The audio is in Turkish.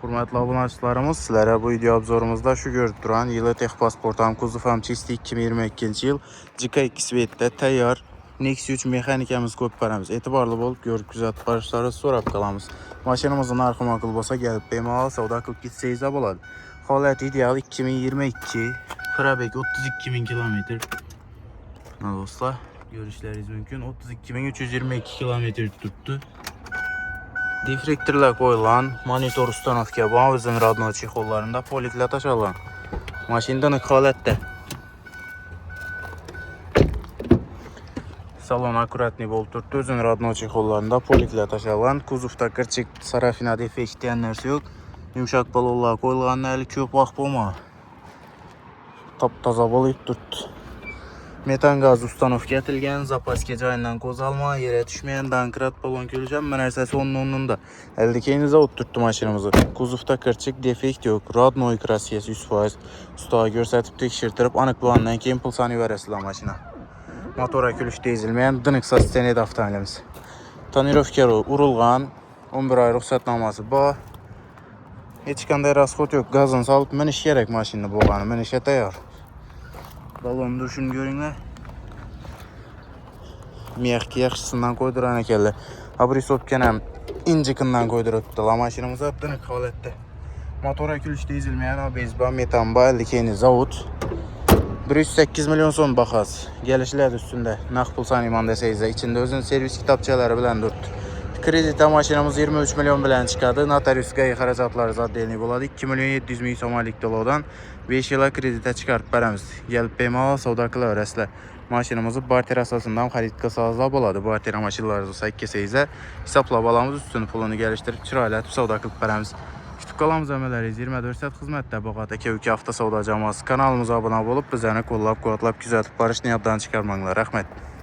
Hürmetli abunəçilərimiz, sizlərə bu video obzorumuzda şu görüb duran yılı Texpasport kuzov hamçisti 2022 yıl GK2 Svetdə təyyar Nexus 3 mexanikamiz ko'p paramiz. Etibarlı bo'lib görüb kuzatib barışları so'rab qolamiz. Maşinimizin narxı ma'qul bo'lsa gelib bemalol savdo qilib ketsangiz bo'ladi. Holat ideal 2022, probeg 32.000 kilometr. Mana do'stlar, görüşləriniz mümkün. 32.322 kilometr tuttu. Difrektorlar qoyulan, monitor ustanovka bu o'zini radno chexollarında polikla tashalgan. Mashinada holatda. Salon akkuratni bo'lib turibdi. O'zini radno chexollarında polikla tashalgan. Kuzovda kirchik sarafina defekt degan narsa yo'q. Yumshoq balonlar qo'yilganlari ko'p vaqt bo'lmadi. Top-toza bo'lib turibdi. Metan gaz ustanovka etilgan, zapaska joyidan qo'zalma, yere tushmagan, donkrat balon ko'risham, bu narsasi o'rnida. Eldikeyni zavod turibdi mashinamizni. Kuzovda kirchik defekt yo'q. Rodnoy krassiyasi 100%. Ustaga ko'rsatib tekshirtirib, aniqlangandan keyin pul sanaverasizlar mashina. Motora kulish tezilmagan, diniq sosteniyada avtomobilimiz. Tonirovka urilgan, 11 oy ruxsatnomasi bor. Hech qanday rasxod yo'q. Gazini solib minish kerak mashina bo'lgani, minishga tayyor. Balonni dushini ko'ringlar. Mexki yaxshisidan qo'ydiran ekanlar. Abrisovkani ham injiqindan qo'ydiribdi. La mashinamiz tiniq holatda. Motora kulish tezilmagan, bezba metan balikeni zavod. 108 milyon so'm bahasi. Kelishlar ustunda. Naqd pul sanayman desangiz, ichida o'zining servis kitobchalari bilan turibdi. Kreditda mashinamiz 23 milyon bilan chiqadi. Notariusga xarajatlari zaddeniy bo'ladi. 2 milyon 700 ming so'mlik to'lovdan 5 yil kreditda chiqarib beramiz. Kelib bemalol savdo qilaverasizlar. Mashinamizni barter asosidan xarid qilsangiz bo'ladi. Barter mashinalaringiz bo'lsa kelsangiz, hisoblab olamiz, ustini pulini kelishtirib chiroylatib savdo qilib beramiz. Kutib qolamiz amalariz 24 soat xizmatda Bog'ot aka uka avto savdo jamoasi. Kanalimizga obuna bo'lib, bizlarni qo'llab-quvvatlab kuzatib borish niyatidan chiqarmanglar. Rahmat.